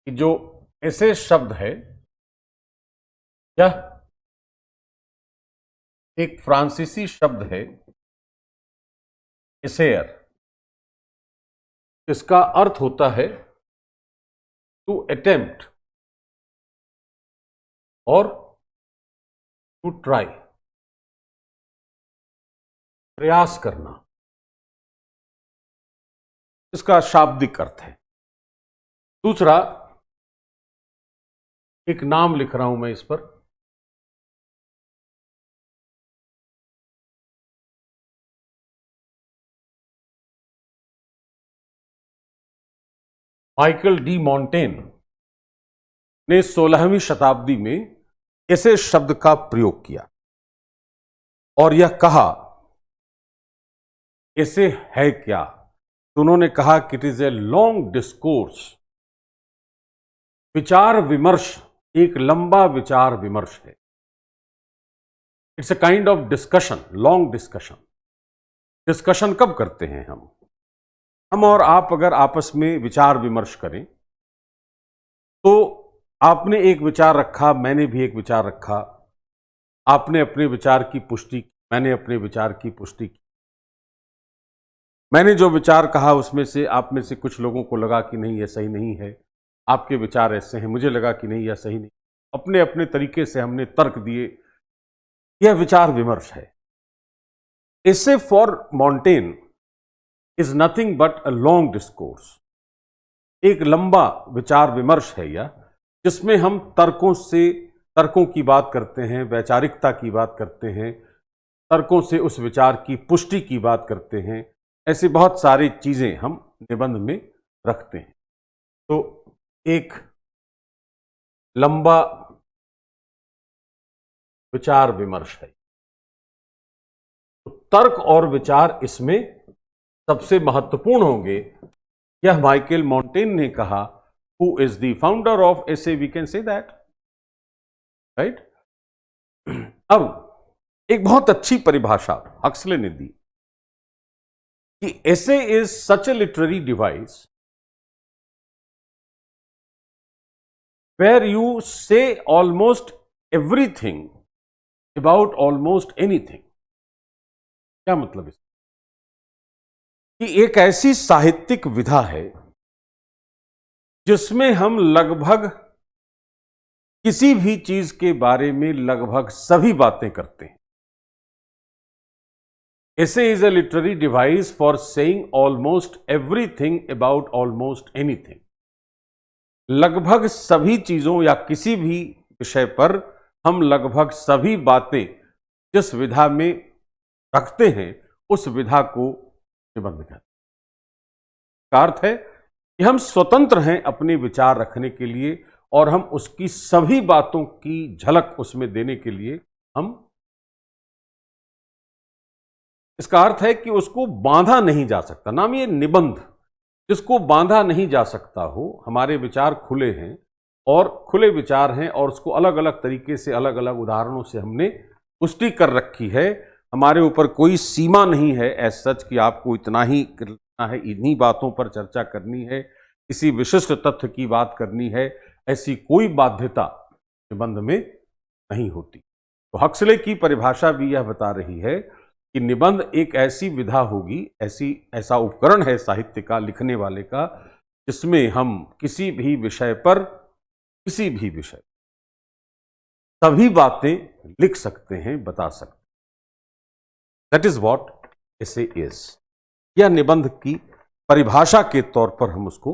कि जो ऐसे शब्द है यह एक फ्रांसीसी शब्द है एसेयर। इसका अर्थ होता है टू अटेम्प्ट और टू ट्राई, प्रयास करना, इसका शाब्दिक अर्थ है। दूसरा, एक नाम लिख रहा हूं मैं इस पर, माइकल डी मॉन्टेन ने 16वीं शताब्दी में ऐसे शब्द का प्रयोग किया और यह कहा ऐसे है क्या, तो उन्होंने कहा कि it is a long discourse, विचार विमर्श, एक लंबा विचार विमर्श है। It's a kind of discussion, long discussion. Discussion कब करते हैं हम और आप अगर आपस में विचार विमर्श करें तो आपने एक विचार रखा, मैंने भी एक विचार रखा, आपने अपने विचार की पुष्टि, मैंने अपने विचार की पुष्टि की। मैंने जो विचार कहा उसमें से आप में से कुछ लोगों को लगा कि नहीं यह सही नहीं है, आपके विचार ऐसे हैं, मुझे लगा कि नहीं यह सही नहीं, अपने अपने तरीके से हमने तर्क दिए। यह विचार विमर्श है। इससे for Montaigne is nothing but a long discourse, एक लंबा विचार विमर्श है यह, जिसमें हम तर्कों की बात करते हैं, वैचारिकता की बात करते हैं, तर्कों से उस विचार की पुष्टि की बात करते हैं। ऐसी बहुत सारी चीजें हम निबंध में रखते हैं। तो एक लंबा विचार विमर्श है। तो तर्क और विचार इसमें सबसे महत्वपूर्ण होंगे। यह माइकल मॉन्टेन ने कहा, who is the founder of essay, we can say that, right. अब एक बहुत अच्छी परिभाषा हक्सले ने दी कि essay is such a literary device where you say almost everything about almost anything. क्या मतलब इसका? कि एक ऐसी साहित्यिक विधा है जिसमें हम लगभग किसी भी चीज के बारे में लगभग सभी बातें करते हैं। ऐसे is a literary device for saying almost everything about almost anything. लगभग सभी चीजों या किसी भी विषय पर हम लगभग सभी बातें जिस विधा में रखते हैं उस विधा को निबंध कहते हैं। का अर्थ है कि हम स्वतंत्र हैं अपने विचार रखने के लिए और हम उसकी सभी बातों की झलक उसमें देने के लिए हम, इसका अर्थ है कि उसको बांधा नहीं जा सकता। नाम ये निबंध, जिसको बांधा नहीं जा सकता हो। हमारे विचार खुले हैं और खुले विचार हैं और उसको अलग अलग तरीके से, अलग अलग उदाहरणों से हमने पुष्टि कर रखी है। हमारे ऊपर कोई सीमा नहीं है एज सच कि आपको इतना ही करना है, इन्हीं बातों पर चर्चा करनी है, किसी विशिष्ट तथ्य की बात करनी है, ऐसी कोई बाध्यता निबंध में नहीं होती। तो हक्सले की परिभाषा भी यह बता रही है कि निबंध एक ऐसी विधा होगी, ऐसा उपकरण है साहित्य का, लिखने वाले का, जिसमें हम किसी भी विषय पर, किसी भी विषय सभी बातें लिख सकते हैं, बता सकते हैं। That is what essay is. यह निबंध की परिभाषा के तौर पर हम उसको